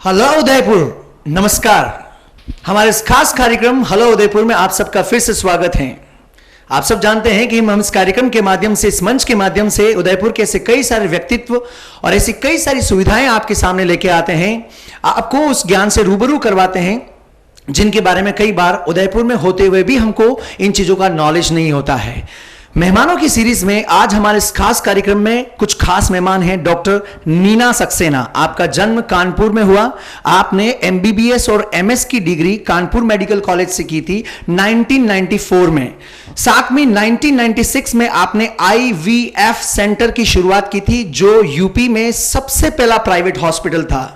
Hello Udaipur, नमस्कार। हमारे इस खास कार्यक्रम हेलो उदयपुर में आप सबका फिर से स्वागत है। आप सब जानते हैं कि हम इस कार्यक्रम के माध्यम से, इस मंच के माध्यम से उदयपुर के ऐसे कई सारे व्यक्तित्व और ऐसी कई सारी सुविधाएं आपके सामने लेके आते हैं, आपको उस ज्ञान से रूबरू करवाते हैं जिनके बारे में कई बार उदयपुर में होते हुए भी हमको इन चीजों का नॉलेज नहीं होता है। मेहमानों की सीरीज में आज हमारे इस खास कार्यक्रम में कुछ खास मेहमान हैं। डॉक्टर नीना सक्सेना, आपका जन्म कानपुर में हुआ। आपने एमबीबीएस और एमएस की डिग्री कानपुर मेडिकल कॉलेज से की थी 1994 में। साथ में 1996 में आपने आईवीएफ सेंटर की शुरुआत की थी, जो यूपी में सबसे पहला प्राइवेट हॉस्पिटल था।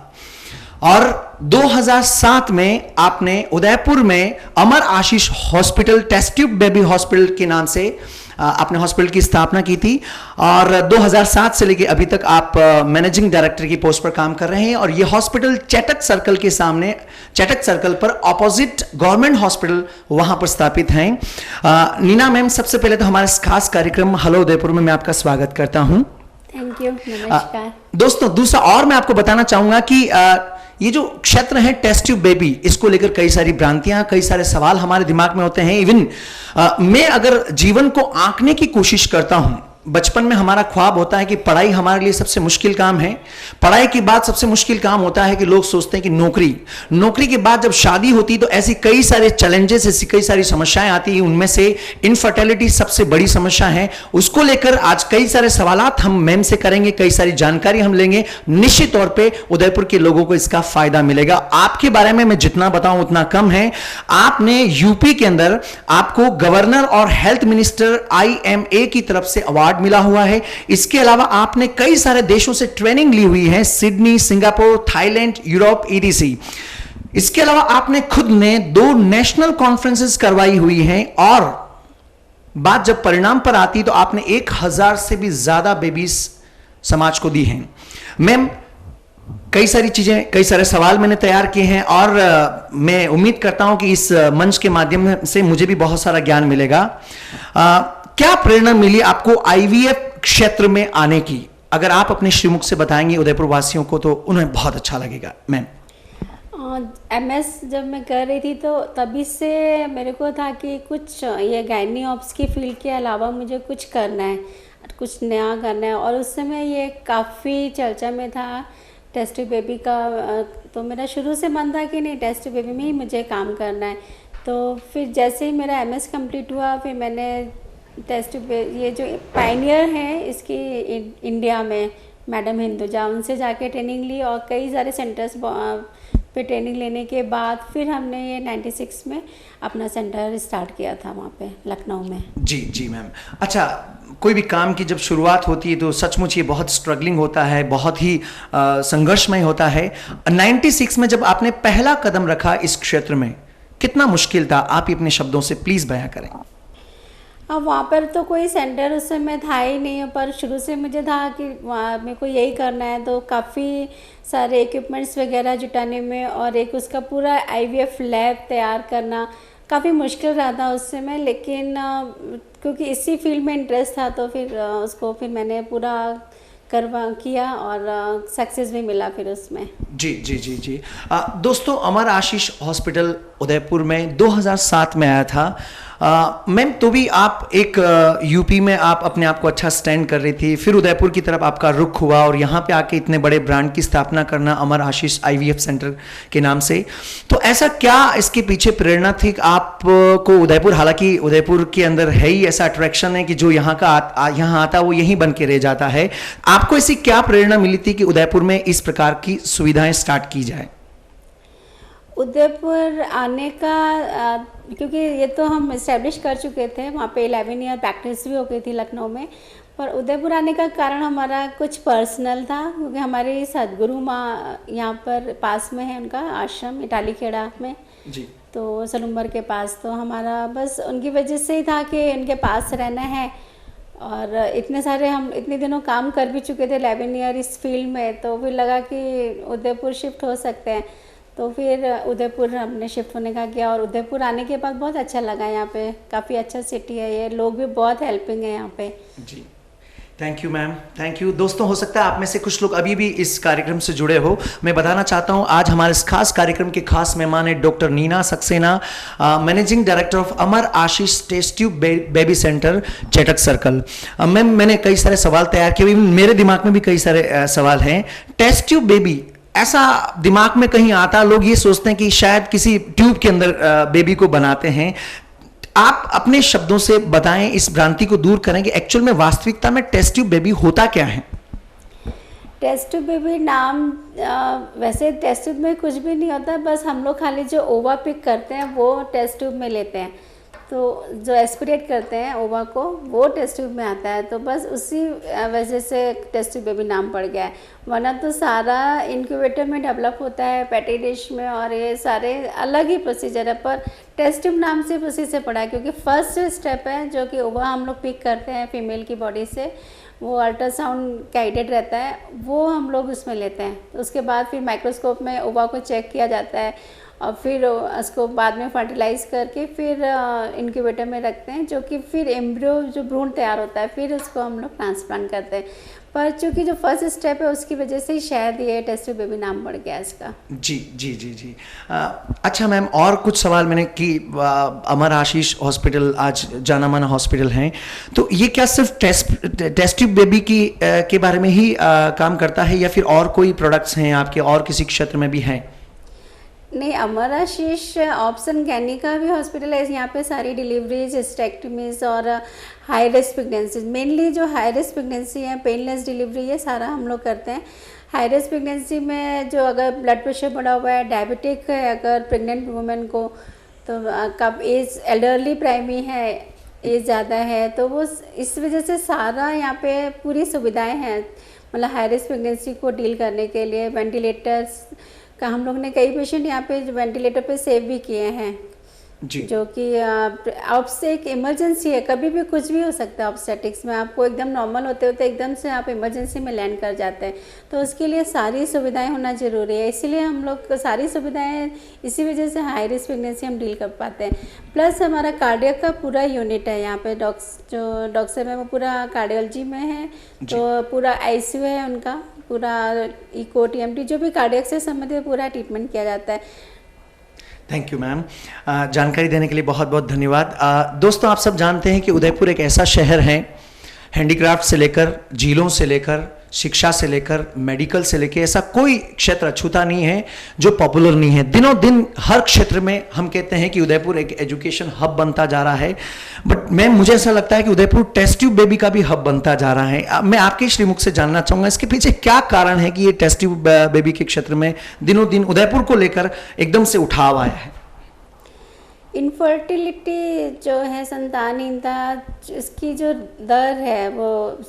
और 2007 में आपने उदयपुर में Amar Ashish hospital, test tube baby hospital के नाम से आपने हॉस्पिटल की स्थापना की थी। और 2007 से लेकर अभी तक आप मैनेजिंग डायरेक्टर की पोस्ट पर काम कर रहे हैं। और यह हॉस्पिटल चेटक सर्कल के सामने, चेटक सर्कल पर ऑपोजिट गवर्नमेंट हॉस्पिटल वहां पर स्थापित हैं। नीना मैम, सबसे पहले तो हमारे खास कार्यक्रम हेलो उदयपुर में मैं आपका स्वागत करता हूं। थैंक यू, नमस्कार। दोस्तों, दूसरा और मैं आपको बताना चाहूंगा कि ये जो क्षेत्र है टेस्ट ट्यूब बेबी, इसको लेकर कई सारी भ्रांतियां, कई सारे सवाल हमारे दिमाग में होते हैं। इवन मैं अगर जीवन को आंकने की कोशिश करता हूं, बचपन में हमारा ख्वाब होता है कि पढ़ाई हमारे लिए सबसे मुश्किल काम है। पढ़ाई के बाद सबसे मुश्किल काम होता है कि लोग सोचते हैं कि नौकरी के बाद जब शादी होती तो ऐसी कई सारे चैलेंजेस, ऐसी कई सारी समस्याएं आती हैं। उनमें से इनफर्टिलिटी सबसे बड़ी समस्या है। उसको लेकर आज कई सारे सवालात हम मैम से करेंगे, कई सारी जानकारी हम लेंगे। निश्चित तौर पर उदयपुर के लोगों को इसका फायदा मिलेगा। आपके बारे में मैं जितना बताऊं उतना कम है। आपने यूपी के अंदर, आपको गवर्नर और हेल्थ मिनिस्टर IMA की तरफ से अवार्ड मिला हुआ है। इसके अलावा आपने कई सारे देशों से ट्रेनिंग ली हुई है, Sydney, Singapore, Thailand, Europe, EDC। इसके अलावा आपने खुद ने 2 नेशनल कॉन्फ्रेंसेस करवाई हुई हैं। और बात जब परिणाम पर आती तो आपने 1000 से भी ज्यादा बेबीज समाज को दी हैं। मैम, कई सारी चीजें, कई सारे सवाल मैंने तैयार किए हैं और मैं उम्मीद करता हूं कि इस मंच के माध्यम से मुझे भी बहुत सारा ज्ञान मिलेगा। क्या प्रेरणा मिली आपको IVF क्षेत्र में आने की? अगर आप अपने श्रीमुख से बताएंगे उदयपुर वासियों को तो उन्हें बहुत अच्छा लगेगा। मैम, MS जब मैं कर रही थी तो तभी से मेरे को था कि कुछ ये गायनी ऑप्स की फील्ड के अलावा मुझे कुछ करना है, कुछ नया करना है। और उस समय ये काफ़ी चर्चा में था टेस्ट ट्यूब बेबी का। तो मेरा शुरू से मन था कि नहीं, टेस्ट ट्यूब बेबी में ही मुझे काम करना है। तो फिर जैसे ही मेरा MS कंप्लीट हुआ, फिर मैंने टेस्ट ट्यूब, ये जो पायनियर है इसकी इंडिया में, मैडम हिंदुजा, उनसे जाके ट्रेनिंग ली। और कई सारे सेंटर्स पे ट्रेनिंग लेने के बाद फिर हमने ये 96 में अपना सेंटर स्टार्ट किया था वहाँ पे लखनऊ में। जी मैम। अच्छा, कोई भी काम की जब शुरुआत होती है तो सचमुच ये बहुत स्ट्रगलिंग होता है, बहुत ही संघर्षमय होता है। 96 में जब आपने पहला कदम रखा इस क्षेत्र में, कितना मुश्किल था? आप ही अपने शब्दों से प्लीज बयां करें। अब वहाँ पर तो कोई सेंटर उस समय था ही नहीं, पर शुरू से मुझे था कि मेरे को यही करना है। तो काफ़ी सारे इक्विपमेंट्स वगैरह जुटाने में और एक उसका पूरा IVF लैब तैयार करना काफ़ी मुश्किल रहा था उस समय। लेकिन क्योंकि इसी फील्ड में इंटरेस्ट था तो फिर उसको फिर मैंने पूरा किया और सक्सेस भी मिला फिर उसमें। जी। दोस्तों, अमर आशीष हॉस्पिटल उदयपुर में 2007 में आया था। मैम, तो भी आप एक यूपी में आप अपने आप को अच्छा स्टैंड कर रही थी, फिर उदयपुर की तरफ आपका रुख हुआ और यहाँ पे आके इतने बड़े ब्रांड की स्थापना करना अमर आशीष IVF सेंटर के नाम से। तो ऐसा क्या इसके पीछे प्रेरणा थी आपको? उदयपुर, हालांकि उदयपुर के अंदर है ही ऐसा अट्रैक्शन है कि जो यहाँ का यहाँ आता वो यहीं बन के रह जाता है। आपको ऐसी क्या प्रेरणा मिली थी कि उदयपुर में इस प्रकार की सुविधाएं स्टार्ट की जाए? उदयपुर आने का क्योंकि ये तो हम इस्टेब्लिश कर चुके थे, वहाँ पे 11 ईयर प्रैक्टिस भी हो गई थी लखनऊ में। पर उदयपुर आने का कारण हमारा कुछ पर्सनल था, क्योंकि हमारी सदगुरु माँ यहाँ पर पास में है, उनका आश्रम इटाली खेड़ा में जी, तो सलूम्बर के पास। तो हमारा बस उनकी वजह से ही था कि उनके पास रहना है। और इतने सारे हम इतने दिनों काम कर भी चुके थे 11 ईयर इस फील्ड में, तो फिर लगा कि उदयपुर शिफ्ट हो सकते हैं। तो फिर उदयपुर हमने शिफ्ट होने का किया। और उदयपुर आने के बाद बहुत अच्छा लगा। यहाँ पे काफ़ी अच्छा सिटी है, ये लोग भी बहुत हेल्पिंग है यहाँ पे। जी, thank you ma'am, thank you. दोस्तों, हो सकता है आप में से कुछ लोग अभी भी इस कार्यक्रम से जुड़े हो। मैं बताना चाहता हूं, आज हमारे इस खास कार्यक्रम के खास मेहमान है doctor Neena Saxena, managing director of Amar Ashish test tube baby centre, Chetak circle. Ma'am, मैंने कई सारे सवाल तैयार किए, मेरे दिमाग में भी कई सारे सवाल हैं। टेस्ट ट्यूब बेबी, ऐसा दिमाग में कहीं आता, लोग ये सोचते हैं कि शायद किसी ट्यूब के अंदर बेबी को बनाते हैं। आप अपने शब्दों से बताएं, इस भ्रांति को दूर करें कि एक्चुअल में वास्तविकता में टेस्ट ट्यूब बेबी होता क्या है। टेस्ट ट्यूब बेबी नाम वैसे टेस्ट ट्यूब में कुछ भी नहीं होता, बस हम लोग खाली जो ओवा पिक करते हैं वो टेस्ट ट्यूब में लेते हैं। तो जो एस्पिरेट करते हैं ओवा को, वो टेस्ट ट्यूब में आता है। तो बस उसी वजह से टेस्ट ट्यूब बेबी नाम पड़ गया है, वरना तो सारा इंक्यूबेटर में डेवलप होता है, पेटी डिश में, और ये सारे अलग ही प्रोसीजर है। पर टेस्ट ट्यूब नाम से उसी से पड़ा है, क्योंकि फर्स्ट स्टेप है जो कि ओवा हम लोग पिक करते हैं फीमेल की बॉडी से, वो अल्ट्रासाउंड गाइडेड रहता है, वो हम लोग उसमें लेते हैं। तो उसके बाद फिर माइक्रोस्कोप में ओवा को चेक किया जाता है, और फिर उसको बाद में फर्टिलाइज़ करके फिर इनक्यूबेटर में रखते हैं, जो कि फिर एम्ब्रियो जो भ्रूण तैयार होता है, फिर उसको हम लोग ट्रांसप्लांट करते हैं। पर चूँकि जो फर्स्ट स्टेप है उसकी वजह से ही शायद ये टेस्ट ट्यूब बेबी नाम पड़ गया इसका। जी जी जी जी। अच्छा मैम, और कुछ सवाल मैंने कि अमर आशीष हॉस्पिटल आज जाना माना हॉस्पिटल हैं, तो ये क्या सिर्फ टेस्ट ट्यूब बेबी के बारे में ही काम करता है, या फिर और कोई प्रोडक्ट्स हैं आपके और किसी क्षेत्र में भी हैं? नहीं, अमर आशीष ऑप्शन गैनी का भी हॉस्पिटल है। यहाँ पे सारी डिलीवरीज, हिस्टेक्टमीज और हाई रिस्क प्रेगनेंसी, मेनली जो हाई रिस्क प्रेगनेंसी है, पेनलेस डिलीवरी, ये सारा हम लोग करते हैं। हाई रिस्क प्रेगनेंसी में जो अगर ब्लड प्रेशर बढ़ा हुआ है, डायबिटिक है अगर प्रेग्नेंट वुमेन को, तो कब एज एल्डरली प्राइमी है, एज ज़्यादा है, तो वो इस वजह से सारा यहाँ पे पूरी सुविधाएँ हैं, मतलब हाई रिस्क प्रेगनेंसी को डील करने के लिए। वेंटिलेटर्स का हम लोग ने कई पेशेंट यहाँ पे वेंटिलेटर पे सेव भी किए हैं जी, जो कि आपसे एक इमरजेंसी है, कभी भी कुछ भी हो सकता है। ऑब्स्टेटिक्स में आपको एकदम नॉर्मल होते होते एकदम से आप इमरजेंसी में लैंड कर जाते हैं, तो उसके लिए सारी सुविधाएं होना ज़रूरी है। इसीलिए हम लोग सारी सुविधाएं, इसी वजह से हाई रिस्क प्रेगनेंसी हम डील कर पाते हैं। प्लस हमारा कार्डियक का पूरा यूनिट है यहाँ पे, जो डॉक्टर है वो पूरा कार्डियोलॉजी में है, तो पूरा ICU है उनका, पूरा इको TMT जो भी कार्डियक से संबंधित पूरा ट्रीटमेंट किया जाता है। थैंक यू मैम, जानकारी देने के लिए बहुत बहुत धन्यवाद। दोस्तों, आप सब जानते हैं कि उदयपुर एक ऐसा शहर है, हैंडीक्राफ्ट से लेकर, झीलों से लेकर, शिक्षा से लेकर, मेडिकल से लेकर, ऐसा कोई क्षेत्र अछूता नहीं है जो पॉपुलर नहीं है। दिनों दिन हर क्षेत्र में हम कहते हैं कि उदयपुर एक एजुकेशन हब बनता जा रहा है, बट मैम मुझे ऐसा लगता है कि उदयपुर टेस्ट ट्यूब बेबी का भी हब बनता जा रहा है। मैं आपके श्रीमुख से जानना चाहूँगा इसके पीछे क्या कारण है कि ये टेस्ट ट्यूब बेबी के क्षेत्र में दिनों दिन उदयपुर को लेकर एकदम से उठाव आया है। इनफर्टिलिटी जो है, संतानहीनता, इसकी जो दर है वो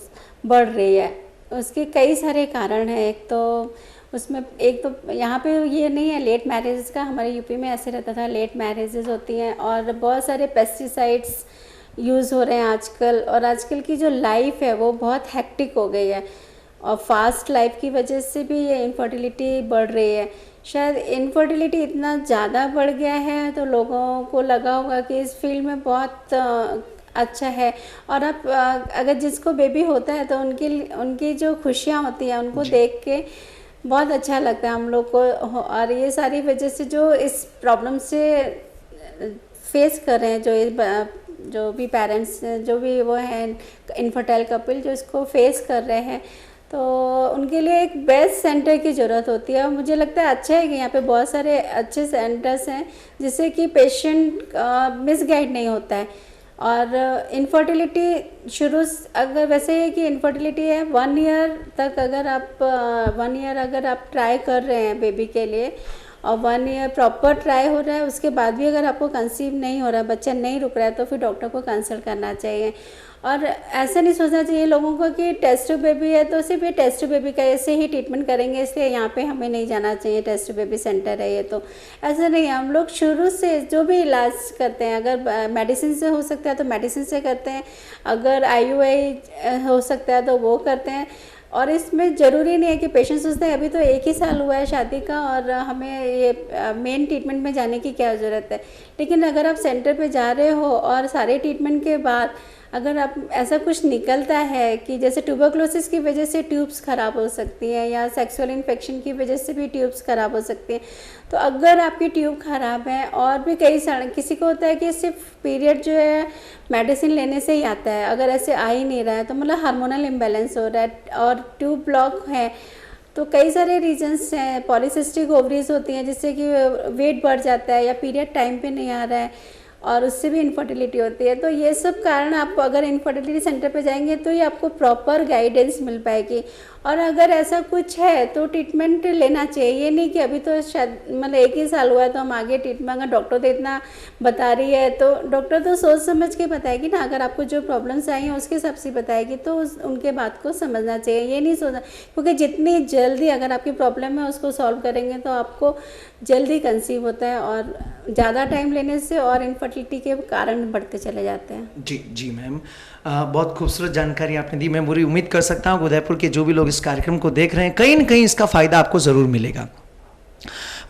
बढ़ रही है। उसके कई सारे कारण हैं। एक तो यहाँ पे ये नहीं है लेट मैरिजेस का, हमारे यूपी में ऐसे रहता था, लेट मैरिजेस होती हैं, और बहुत सारे पेस्टिसाइड्स यूज़ हो रहे हैं आजकल, और आजकल की जो लाइफ है वो बहुत हेक्टिक हो गई है, और फास्ट लाइफ की वजह से भी ये इनफर्टिलिटी बढ़ रही है। शायद इनफर्टिलिटी इतना ज़्यादा बढ़ गया है तो लोगों को लगा होगा कि इस फील्ड में बहुत अच्छा है, और अब अगर जिसको बेबी होता है तो उनकी जो खुशियाँ होती हैं उनको देख के बहुत अच्छा लगता है हम लोग को। और ये सारी वजह से जो इस प्रॉब्लम से फेस कर रहे हैं, जो भी पेरेंट्स, जो भी वो हैं इनफर्टाइल कपल जो इसको फेस कर रहे हैं, तो उनके लिए एक बेस्ट सेंटर की ज़रूरत होती है। और मुझे लगता है अच्छा है कि यहाँ पे बहुत सारे अच्छे सेंटर्स हैं जिससे कि पेशेंट मिसगाइड नहीं होता है। और इनफर्टिलिटी शुरू अगर वैसे है कि इनफर्टिलिटी है 1 ईयर तक, अगर आप 1 ईयर अगर आप ट्राई कर रहे हैं बेबी के लिए, और 1 ईयर प्रॉपर ट्राई हो रहा है, उसके बाद भी अगर आपको कंसीव नहीं हो रहा है, बच्चा नहीं रुक रहा है, तो फिर डॉक्टर को कंसल्ट करना चाहिए। और ऐसा नहीं सोचना चाहिए लोगों को कि टेस्ट ट्यूब बेबी है तो सिर्फ ये टेस्ट ट्यूब बेबी का ऐसे ही ट्रीटमेंट करेंगे, इसलिए यहाँ पे हमें नहीं जाना चाहिए, टेस्ट ट्यूब बेबी सेंटर है ये। तो ऐसा नहीं है, हम लोग शुरू से जो भी इलाज करते हैं, अगर मेडिसिन से हो सकता है तो मेडिसिन से करते हैं, अगर IUI हो सकता है तो वो करते हैं। और इसमें ज़रूरी नहीं है कि पेशेंट सोचते हैं अभी तो 1 ही साल हुआ है शादी का और हमें ये मेन ट्रीटमेंट में जाने की क्या ज़रूरत है। लेकिन अगर आप सेंटर पे जा रहे हो और सारे ट्रीटमेंट के बाद अगर आप ऐसा कुछ निकलता है कि जैसे ट्यूबरक्लोसिस की वजह से ट्यूब्स ख़राब हो सकती हैं या सेक्सुअल इन्फेक्शन की वजह से भी ट्यूब्स ख़राब हो सकती हैं, तो अगर आपकी ट्यूब ख़राब है और भी कई सारे, किसी को होता है कि सिर्फ पीरियड जो है मेडिसिन लेने से ही आता है, अगर ऐसे आ ही नहीं रहा है तो मतलब हार्मोनल इम्बैलेंस हो रहा है और ट्यूब ब्लॉक है, तो कई सारे रीजंस हैं। पॉलीसिस्टिक ओवरीज होती हैं जिससे कि वेट बढ़ जाता है या पीरियड टाइम पे नहीं आ रहा है और उससे भी इनफर्टिलिटी होती है। तो ये सब कारण, आप अगर इनफर्टिलिटी सेंटर पे जाएंगे तो ये आपको प्रॉपर गाइडेंस मिल पाएगी। और अगर ऐसा कुछ है तो ट्रीटमेंट लेना चाहिए। ये नहीं कि अभी तो शायद मतलब 1 ही साल हुआ है तो हम आगे ट्रीटमेंट, अगर डॉक्टर तो इतना बता रही है तो डॉक्टर तो सोच समझ के बताएगी ना। अगर आपको जो प्रॉब्लम्स आई हैं उसके हिसाब से बताएगी तो उनके बात को समझना चाहिए। ये नहीं सोचना, क्योंकि जितनी जल्दी अगर आपकी प्रॉब्लम है उसको सॉल्व करेंगे तो आपको जल्दी कंसीव होता है और ज़्यादा टाइम लेने से और इनफर्टिलिटी के कारण बढ़ते चले जाते हैं। जी जी मैम, बहुत खूबसूरत जानकारी आपने दी। मैं पूरी उम्मीद कर सकता हूँ उदयपुर के जो भी लोग इस कार्यक्रम को देख रहे हैं कहीं ना कहीं इसका फायदा आपको जरूर मिलेगा।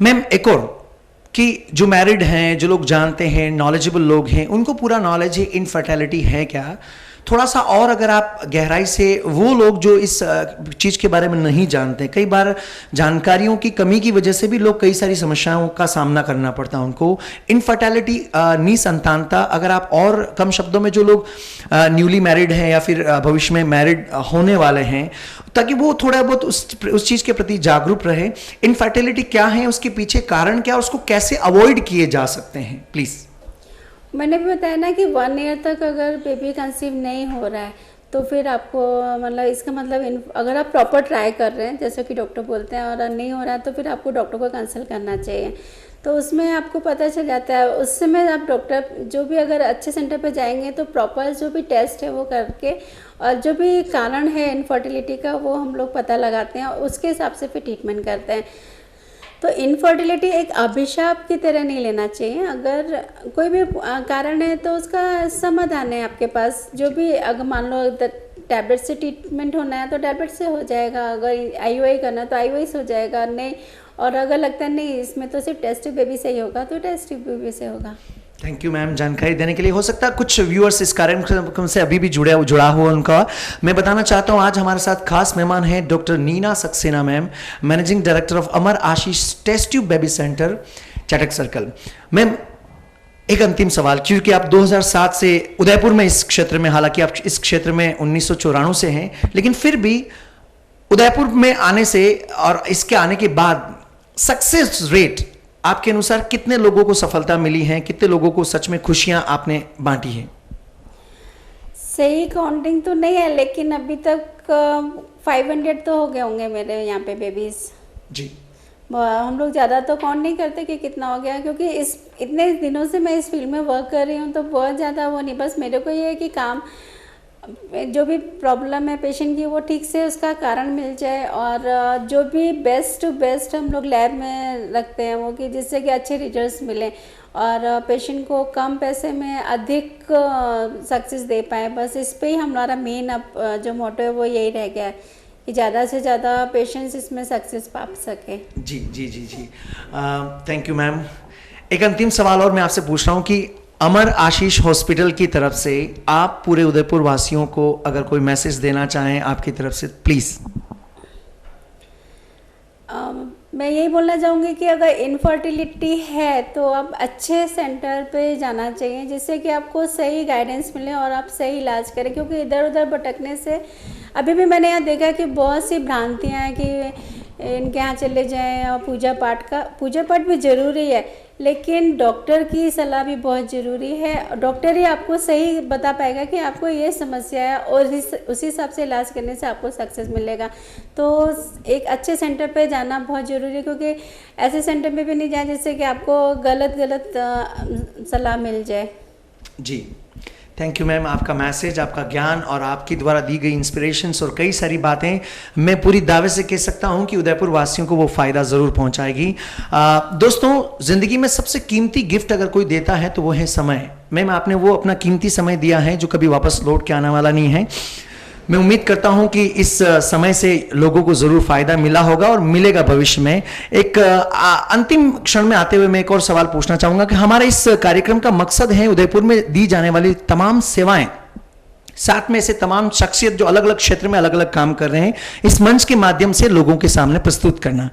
मैम एक और कि जो मैरिड हैं, जो लोग जानते हैं, नॉलेजेबल लोग हैं, उनको पूरा नॉलेज है इनफर्टिलिटी है क्या, थोड़ा सा और अगर आप गहराई से, वो लोग जो इस चीज़ के बारे में नहीं जानते, कई बार जानकारियों की कमी की वजह से भी लोग कई सारी समस्याओं का सामना करना पड़ता है उनको, इनफर्टिलिटी, निसंतानता, अगर आप और कम शब्दों में जो लोग न्यूली मैरिड हैं या फिर भविष्य में मैरिड होने वाले हैं, ताकि वो थोड़ा बहुत उस चीज़ के प्रति जागरूक रहे, इनफर्टिलिटी क्या है, उसके पीछे कारण क्या है, उसको कैसे अवॉइड किए जा सकते हैं, प्लीज़। मैंने भी बताया ना कि 1 ईयर तक अगर बेबी कंसीव नहीं हो रहा है तो फिर आपको मतलब इसका मतलब अगर आप प्रॉपर ट्राई कर रहे हैं जैसे कि डॉक्टर बोलते हैं और नहीं हो रहा है तो फिर आपको डॉक्टर को कंसल्ट करना चाहिए। तो उसमें आपको पता चल जाता है, उस समय आप डॉक्टर जो भी अगर अच्छे सेंटर पे जाएंगे तो प्रॉपर जो भी टेस्ट है वो करके और जो भी कारण है इनफर्टिलिटी का वो हम लोग पता लगाते हैं और उसके हिसाब से फिर ट्रीटमेंट करते हैं। तो इनफर्टिलिटी एक अभिशाप की तरह नहीं लेना चाहिए। अगर कोई भी कारण है तो उसका समाधान है आपके पास। जो भी अगर मान लो टैबलेट से ट्रीटमेंट होना है तो टैबलेट से हो जाएगा, अगर आईयूआई करना है तो आईयूआई से हो जाएगा, नहीं और अगर लगता है नहीं इसमें तो सिर्फ टेस्ट ट्यूब बेबी से ही होगा तो टेस्ट ट्यूब बेबी से होगा। थैंक यू मैम जानकारी देने के लिए। हो सकता है कुछ व्यूअर्स इस कार्यक्रम से अभी भी जुड़ा हुआ उनका। मैं बताना चाहता हूं आज हमारे साथ खास मेहमान हैं doctor Neena Saxena ma'am, managing director of Amar Ashish test tube baby centre, Chetak circle. Ma'am एक अंतिम सवाल, क्योंकि आप 2007 से उदयपुर में इस क्षेत्र में, हालांकि आप इस क्षेत्र में 1994 से हैं, लेकिन फिर भी उदयपुर में आने से और इसके आने के बाद सक्सेस रेट आपके अनुसार कितने लोगों को सफलता मिली है, कितने लोगों को सच में खुशियां आपने बांटी हैं? सही काउंटिंग तो नहीं है लेकिन अभी तक 500 तो हो गए होंगे मेरे यहाँ पे बेबीज जी। हम लोग ज़्यादा तो काउंट नहीं करते कि कितना हो गया, क्योंकि इस इतने दिनों से मैं इस फील्ड में वर्क कर रही हूँ तो बहुत ज़्यादा वो नहीं, बस मेरे को ये है कि काम जो भी प्रॉब्लम है पेशेंट की वो ठीक से उसका कारण मिल जाए और जो भी बेस्ट टू बेस्ट हम लोग लैब में रखते हैं वो कि जिससे कि अच्छे रिजल्ट्स मिलें और पेशेंट को कम पैसे में अधिक सक्सेस दे पाए। बस इस पे ही हमारा मेन अब जो मोटो है वो यही रह गया है कि ज़्यादा से ज़्यादा पेशेंट्स इसमें सक्सेस पा सके। जी जी जी जी, थैंक यू मैम। एक अंतिम सवाल और मैं आपसे पूछ रहा हूँ कि अमर आशीष हॉस्पिटल की तरफ से आप पूरे उदयपुर वासियों को अगर कोई मैसेज देना चाहें आपकी तरफ से, प्लीज। मैं यही बोलना चाहूँगी कि अगर इनफर्टिलिटी है तो आप अच्छे सेंटर पे जाना चाहिए जिससे कि आपको सही गाइडेंस मिले और आप सही इलाज करें, क्योंकि इधर उधर भटकने से अभी भी मैंने यहाँ देखा कि बहुत सी भ्रांतियाँ हैं कि इनके यहाँ चले जाएं और पूजा पाठ भी ज़रूरी है लेकिन डॉक्टर की सलाह भी बहुत ज़रूरी है। डॉक्टर ही आपको सही बता पाएगा कि आपको ये समस्या है और उसी हिसाब से इलाज करने से आपको सक्सेस मिलेगा। तो एक अच्छे सेंटर पे जाना बहुत ज़रूरी है, क्योंकि ऐसे सेंटर में भी नहीं जाए जिससे कि आपको गलत सलाह मिल जाए। जी थैंक यू मैम, आपका मैसेज, आपका ज्ञान और आपकी द्वारा दी गई इंस्पिरेशंस और कई सारी बातें मैं पूरी दावे से कह सकता हूं कि उदयपुर वासियों को वो फायदा जरूर पहुंचाएगी। दोस्तों, जिंदगी में सबसे कीमती गिफ्ट अगर कोई देता है तो वो है समय। मैम आपने वो अपना कीमती समय दिया है जो कभी वापस लौट के आने वाला नहीं है। मैं उम्मीद करता हूं कि इस समय से लोगों को जरूर फायदा मिला होगा और मिलेगा भविष्य में। एक अंतिम क्षण में आते हुए मैं एक और सवाल पूछना चाहूंगा कि हमारे इस कार्यक्रम का मकसद है उदयपुर में दी जाने वाली तमाम सेवाएं साथ में ऐसे तमाम शख्सियत जो अलग अलग क्षेत्र में अलग अलग काम कर रहे हैं, इस मंच के माध्यम से लोगों के सामने प्रस्तुत करना।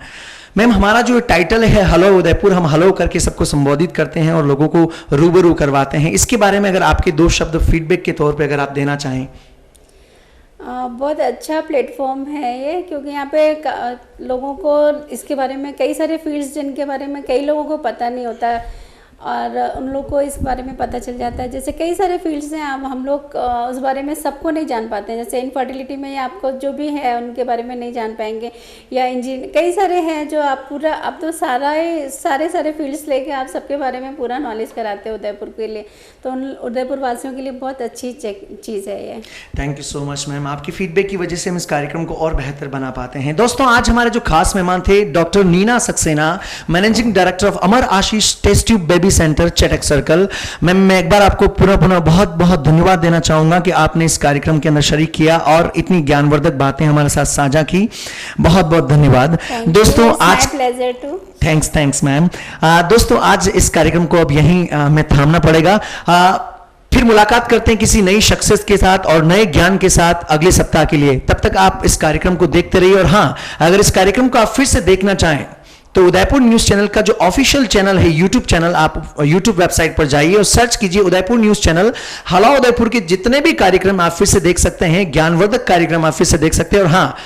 मैम, हमारा जो टाइटल है हेलो उदयपुर, हम हेलो करके सबको संबोधित करते हैं और लोगों को रूबरू करवाते हैं। इसके बारे में अगर आपके 2 शब्द फीडबैक के तौर पे अगर आप देना चाहें। बहुत अच्छा प्लेटफॉर्म है ये, क्योंकि यहाँ पे लोगों को इसके बारे में कई सारे फील्ड्स जिनके बारे में कई लोगों को पता नहीं होता और उन लोग को इस बारे में पता चल जाता है। जैसे कई सारे फील्ड्स हैं, अब हम लोग उस बारे में सबको नहीं जान पाते हैं। जैसे इनफर्टिलिटी में या आपको जो भी है उनके बारे में नहीं जान पाएंगे, या इंजीनियर, कई सारे हैं जो आप पूरा, अब तो सारे फील्ड्स लेके आप सबके बारे में पूरा नॉलेज कराते हैं उदयपुर के लिए। तो उन उदयपुर वासियों के लिए बहुत अच्छी चीज़ है ये। Thank you so much ma'am, आपकी फीडबैक की वजह से हम इस कार्यक्रम को और बेहतर बना पाते हैं। दोस्तों, आज हमारे जो खास मेहमान थे doctor Neena Saxena, managing director of Amar Ashish test tube baby centre, Chetak circle. मैं एक बार आपको पुनः बहुत बहुत धन्यवाद देना चाहूंगा कि आपने इस कार्यक्रम के अंदर शरीक किया और इतनी ज्ञानवर्धक बातें हमारे साथ साझा की। बहुत बहुत धन्यवाद दोस्तों। आज थैंक्स मैम। दोस्तों, आज इस कार्यक्रम को अब यहीं हमें थामना पड़ेगा। फिर मुलाकात करते हैं किसी नई शख्सियत के साथ और नए ज्ञान के साथ अगले सप्ताह के लिए। तब तक आप इस कार्यक्रम को देखते रहिए। और हाँ, अगर इस कार्यक्रम को आप फिर से देखना चाहें तो उदयपुर न्यूज चैनल का जो ऑफिशियल चैनल है, यूट्यूब चैनल, आप यूट्यूब वेबसाइट पर जाइए और सर्च कीजिए Udaipur news channel. Hello Udaipur के जितने भी कार्यक्रम आप फिर से देख सकते हैं, ज्ञानवर्धक कार्यक्रम आप फिर से देख सकते हैं। और हाँ,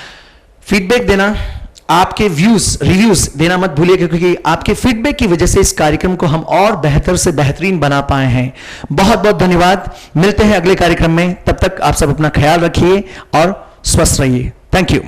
फीडबैक देना, आपके रिव्यूज देना मत भूलिए, क्योंकि आपके फीडबैक की वजह से इस कार्यक्रम को हम और बेहतर से बेहतरीन बना पाए हैं। बहुत बहुत धन्यवाद। मिलते हैं अगले कार्यक्रम में, तब तक आप सब अपना ख्याल रखिए और स्वस्थ रहिए। Thank you.